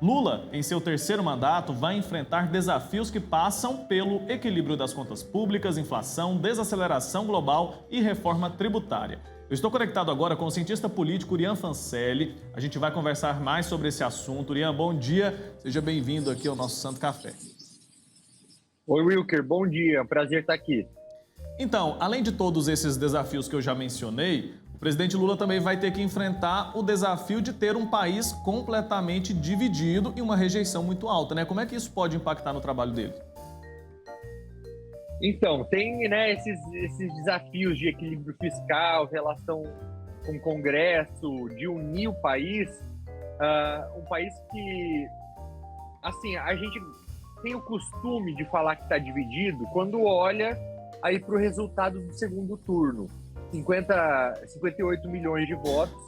Lula, em seu terceiro mandato, vai enfrentar desafios que passam pelo equilíbrio das contas públicas, inflação, desaceleração global e reforma tributária. Eu estou conectado agora com o cientista político Urian Fancelli. A gente vai conversar mais sobre esse assunto. Urian, bom dia. Seja bem-vindo aqui ao nosso Santo Café. Oi, Wilker. Bom dia. Prazer estar aqui. Então, além de todos esses desafios que eu já mencionei, o presidente Lula também vai ter que enfrentar o desafio de ter um país completamente dividido e uma rejeição muito alta, né? Como é que isso pode impactar no trabalho dele? Então, tem, esses desafios de equilíbrio fiscal, relação com o Congresso, de unir o país. Um país que, assim, a gente tem o costume de falar que está dividido quando olha aí para o resultado do segundo turno. 58 milhões de votos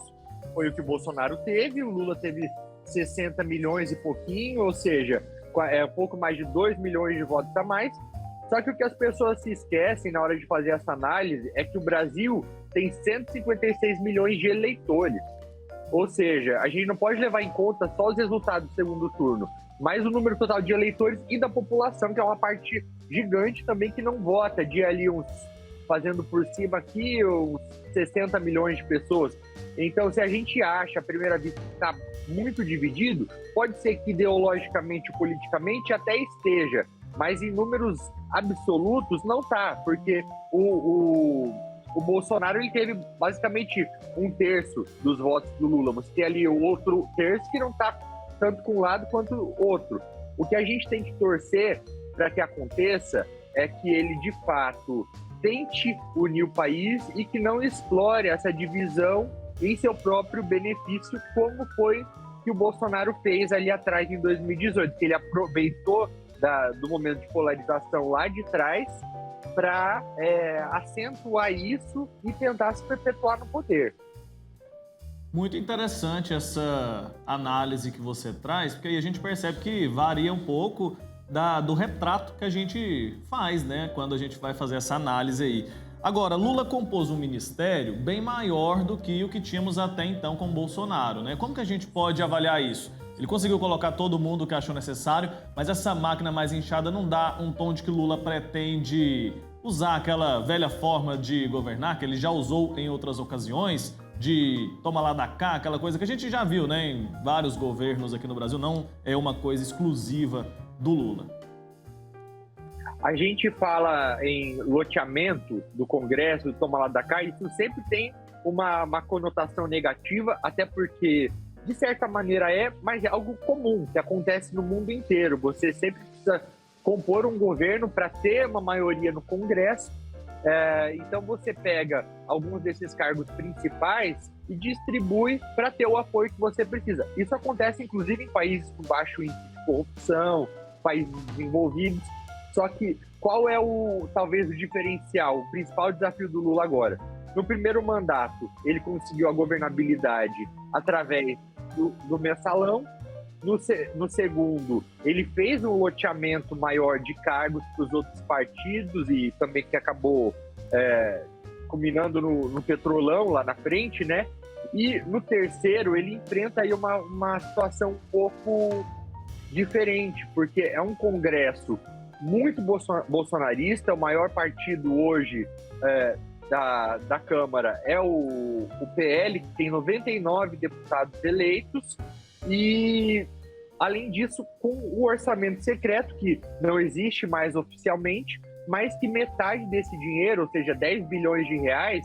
foi o que o Bolsonaro teve, o Lula teve 60 milhões e pouquinho, ou seja, um pouco mais de 2 milhões de votos a mais. Só que o que as pessoas se esquecem na hora de fazer essa análise é que o Brasil tem 156 milhões de eleitores. Ou seja, a gente não pode levar em conta só os resultados do segundo turno, mas o número total de eleitores e da população, que é uma parte gigante também que não vota, de ali fazendo por cima aqui, uns 60 milhões de pessoas. Então, se a gente acha, à primeira vista, que está muito dividido, pode ser que ideologicamente e politicamente até esteja, mas em números absolutos não está, porque o Bolsonaro ele teve basicamente 1/3 dos votos do Lula. Você tem ali o outro terço que não está tanto com um lado quanto o outro. O que a gente tem que torcer para que aconteça é que ele, de fato, tente unir o país e que não explore essa divisão em seu próprio benefício, como foi que o Bolsonaro fez ali atrás em 2018, que ele aproveitou do momento de polarização lá de trás para acentuar isso e tentar se perpetuar no poder. Muito interessante essa análise que você traz, porque aí a gente percebe que varia um pouco do retrato que a gente faz, né, quando a gente vai fazer essa análise aí. Agora, Lula compôs um ministério bem maior do que o que tínhamos até então com Bolsonaro, né? Como que a gente pode avaliar isso? Ele conseguiu colocar todo mundo que achou necessário, mas essa máquina mais inchada não dá um tom de que Lula pretende usar aquela velha forma de governar que ele já usou em outras ocasiões, de toma lá da cá, aquela coisa que a gente já viu, né, em vários governos aqui no Brasil, não é uma coisa exclusiva do Lula. A gente fala em loteamento do Congresso, do toma lá da cá, isso sempre tem uma conotação negativa, até porque, de certa maneira, mas é algo comum, que acontece no mundo inteiro. Você sempre precisa compor um governo para ter uma maioria no Congresso. Então você pega alguns desses cargos principais e distribui para ter o apoio que você precisa. Isso acontece, inclusive, em países com baixo índice de corrupção, países desenvolvidos. Só que qual é talvez o diferencial, o principal desafio do Lula agora? No primeiro mandato, ele conseguiu a governabilidade através do mensalão. No segundo, ele fez um loteamento maior de cargos para os outros partidos e também que acabou culminando no Petrolão lá na frente, né? E no terceiro, ele enfrenta aí uma situação um pouco diferente, porque é um Congresso muito bolsonarista. O maior partido hoje da Câmara é o PL, que tem 99 deputados eleitos. E, além disso, com o orçamento secreto, que não existe mais oficialmente, mas que metade desse dinheiro, ou seja, 10 bilhões de reais,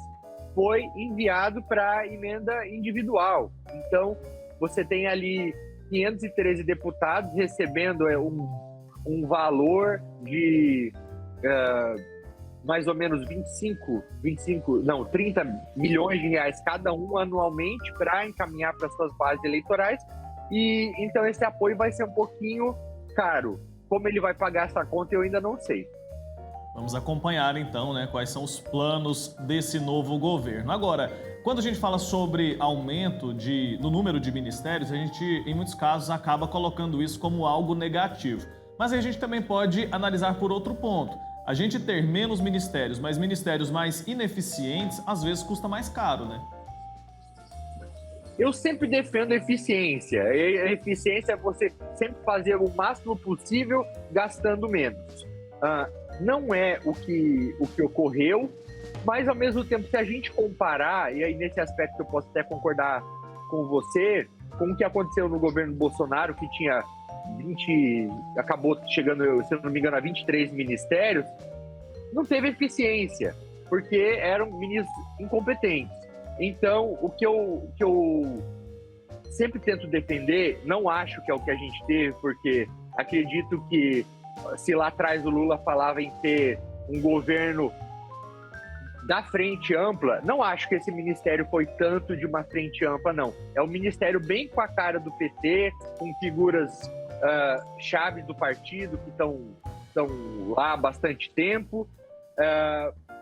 foi enviado para emenda individual. Então, você tem ali 513 deputados recebendo um valor de mais ou menos 30 milhões de reais cada um anualmente para encaminhar para suas bases eleitorais. E então esse apoio vai ser um pouquinho caro. Como ele vai pagar essa conta, eu ainda não sei. Vamos acompanhar então, né, quais são os planos desse novo governo. Agora, quando a gente fala sobre aumento no número de ministérios, a gente, em muitos casos, acaba colocando isso como algo negativo. Mas a gente também pode analisar por outro ponto. A gente ter menos ministérios, mas ministérios mais ineficientes, às vezes custa mais caro, né? Eu sempre defendo eficiência. E a eficiência é você sempre fazer o máximo possível gastando menos. Não é o que ocorreu, mas ao mesmo tempo, se a gente comparar, e aí nesse aspecto eu posso até concordar com você, com o que aconteceu no governo Bolsonaro, que tinha acabou chegando, se eu não me engano, a 23 ministérios, não teve eficiência, porque eram ministros incompetentes. Então, o que eu sempre tento defender, não acho que é o que a gente teve, porque acredito que se lá atrás o Lula falava em ter um governo da frente ampla, não acho que esse ministério foi tanto de uma frente ampla, não. É um ministério bem com a cara do PT, com figuras chaves do partido que estão lá há bastante tempo,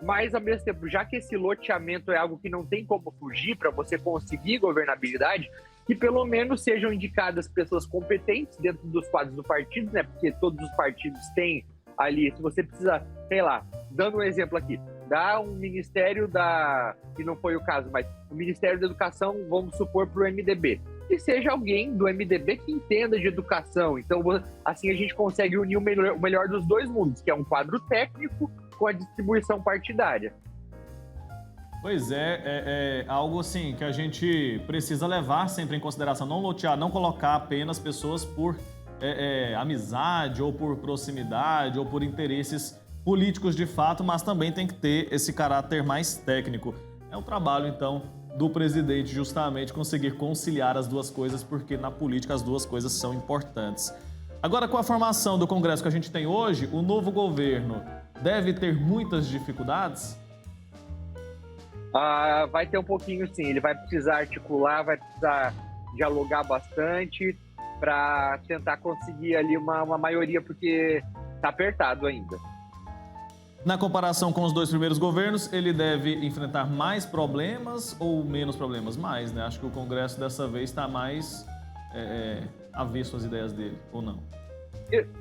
mas ao mesmo tempo, já que esse loteamento é algo que não tem como fugir para você conseguir governabilidade, que pelo menos sejam indicadas pessoas competentes dentro dos quadros do partido, né? Porque todos os partidos têm ali, se você precisa, sei lá, dando um exemplo aqui, dá um ministério que não foi o caso, mas o Ministério da Educação, vamos supor, para o MDB. Que seja alguém do MDB que entenda de educação. Então, assim a gente consegue unir o melhor dos dois mundos, que é um quadro técnico com a distribuição partidária. Pois é algo assim que a gente precisa levar sempre em consideração, não lotear, não colocar apenas pessoas por amizade ou por proximidade ou por interesses políticos de fato, mas também tem que ter esse caráter mais técnico. É um trabalho, então, do presidente justamente conseguir conciliar as duas coisas, porque na política as duas coisas são importantes. Agora, com a formação do Congresso que a gente tem hoje, o novo governo deve ter muitas dificuldades? Vai ter um pouquinho, sim. Ele vai precisar articular, vai precisar dialogar bastante para tentar conseguir ali uma maioria, porque está apertado ainda. Na comparação com os dois primeiros governos, ele deve enfrentar mais problemas ou menos problemas? Mais, né? Acho que o Congresso dessa vez está mais avesso às ideias dele, ou não?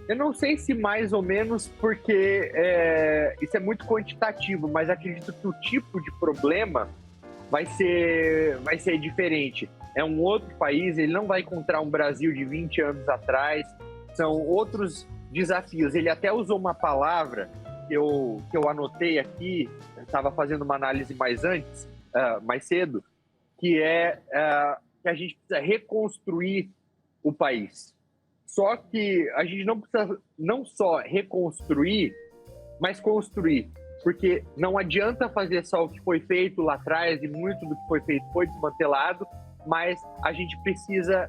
Eu não sei se mais ou menos, porque isso é muito quantitativo, mas acredito que o tipo de problema vai ser diferente. É um outro país, ele não vai encontrar um Brasil de 20 anos atrás, são outros desafios. Ele até usou uma palavra que eu anotei aqui, estava fazendo uma análise mais cedo, que que a gente precisa reconstruir o país. Só que a gente não precisa não só reconstruir, mas construir. Porque não adianta fazer só o que foi feito lá atrás, e muito do que foi feito foi desmantelado, mas a gente precisa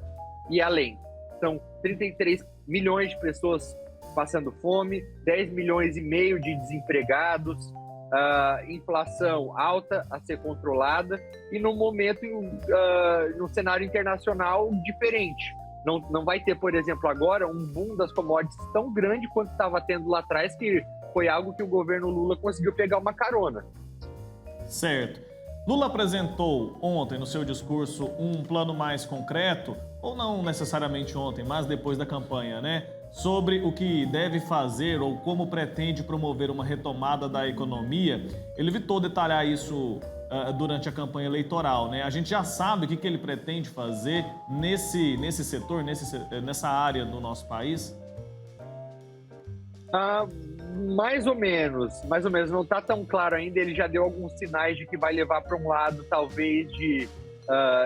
ir além. São 33 milhões de pessoas passando fome, 10 milhões e meio de desempregados, inflação alta a ser controlada e num momento, num cenário internacional diferente. Não vai ter, por exemplo, agora um boom das commodities tão grande quanto estava tendo lá atrás, que foi algo que o governo Lula conseguiu pegar uma carona. Certo. Lula apresentou ontem no seu discurso um plano mais concreto, ou não necessariamente ontem, mas depois da campanha, né? Sobre o que deve fazer ou como pretende promover uma retomada da economia. Ele evitou detalhar isso durante a campanha eleitoral, né? A gente já sabe o que ele pretende fazer nesse setor, nessa área do nosso país? Mais ou menos, não está tão claro ainda. Ele já deu alguns sinais de que vai levar para um lado, talvez, de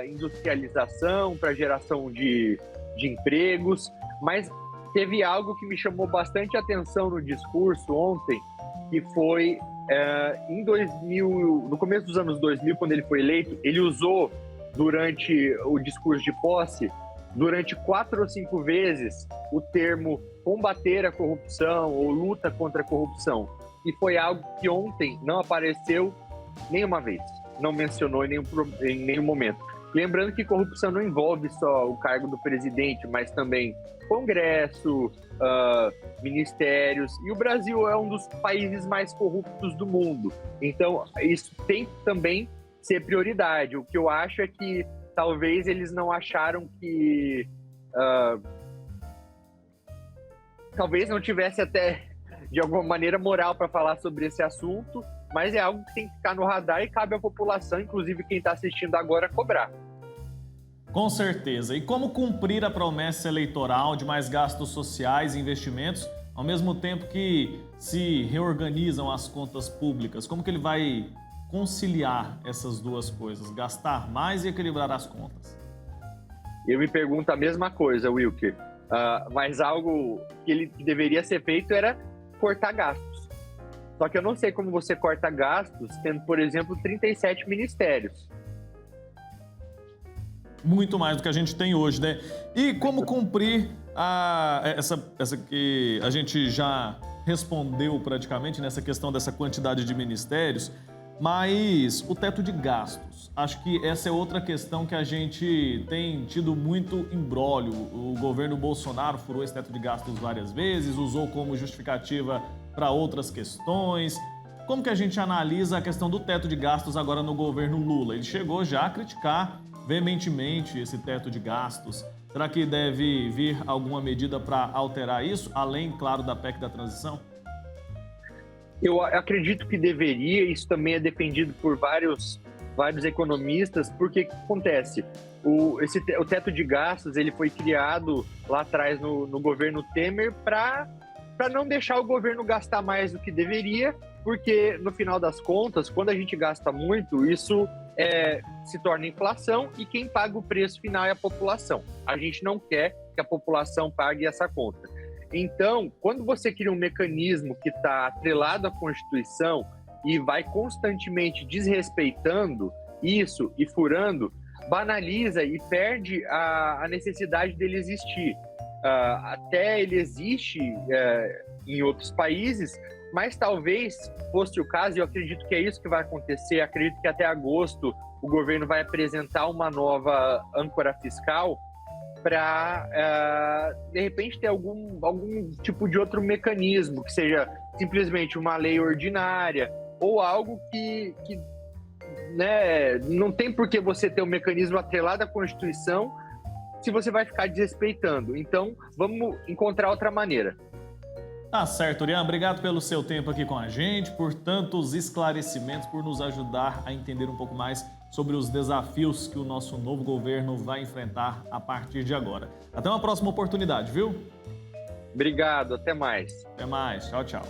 industrialização, para geração de empregos, mas teve algo que me chamou bastante atenção no discurso ontem, que foi em 2000, no começo dos anos 2000, quando ele foi eleito, ele usou durante o discurso de posse, durante 4 ou 5 vezes, o termo combater a corrupção ou luta contra a corrupção. E foi algo que ontem não apareceu nenhuma vez, não mencionou em nenhum momento. Lembrando que corrupção não envolve só o cargo do presidente, mas também Congresso, ministérios, e o Brasil é um dos países mais corruptos do mundo. Então, isso tem que também ser prioridade. O que eu acho é que talvez eles não acharam que... talvez não tivesse até, de alguma maneira, moral para falar sobre esse assunto, mas é algo que tem que ficar no radar e cabe à população, inclusive quem está assistindo agora, cobrar. Com certeza. E como cumprir a promessa eleitoral de mais gastos sociais e investimentos, ao mesmo tempo que se reorganizam as contas públicas? Como que ele vai conciliar essas duas coisas, gastar mais e equilibrar as contas? Eu me pergunto a mesma coisa, Wilker. Mas algo que deveria ser feito era cortar gastos. Só que eu não sei como você corta gastos tendo, por exemplo, 37 ministérios. Muito mais do que a gente tem hoje, né? E como cumprir essa que a gente já respondeu praticamente nessa questão dessa quantidade de ministérios, mas o teto de gastos. Acho que essa é outra questão que a gente tem tido muito imbróglio. O governo Bolsonaro furou esse teto de gastos várias vezes, usou como justificativa para outras questões. Como que a gente analisa a questão do teto de gastos agora no governo Lula? Ele chegou já a criticar veementemente esse teto de gastos. Será que deve vir alguma medida para alterar isso, além, claro, da PEC da transição? Eu acredito que deveria, isso também é defendido por vários economistas, porque o que acontece? O teto de gastos ele foi criado lá atrás no governo Temer para não deixar o governo gastar mais do que deveria, porque no final das contas, quando a gente gasta muito, isso se torna inflação e quem paga o preço final é a população. A gente não quer que a população pague essa conta. Então, quando você cria um mecanismo que está atrelado à Constituição e vai constantemente desrespeitando isso e furando, banaliza e perde a necessidade dele existir. Até ele existe em outros países, mas talvez fosse o caso, e eu acredito que é isso que vai acontecer, acredito que até agosto o governo vai apresentar uma nova âncora fiscal para, de repente, ter algum tipo de outro mecanismo, que seja simplesmente uma lei ordinária ou algo que né, não tem por que você ter um mecanismo atrelado à Constituição se você vai ficar desrespeitando. Então, vamos encontrar outra maneira. Tá certo, Urian. Obrigado pelo seu tempo aqui com a gente, por tantos esclarecimentos, por nos ajudar a entender um pouco mais sobre os desafios que o nosso novo governo vai enfrentar a partir de agora. Até uma próxima oportunidade, viu? Obrigado, até mais. Até mais. Tchau, tchau.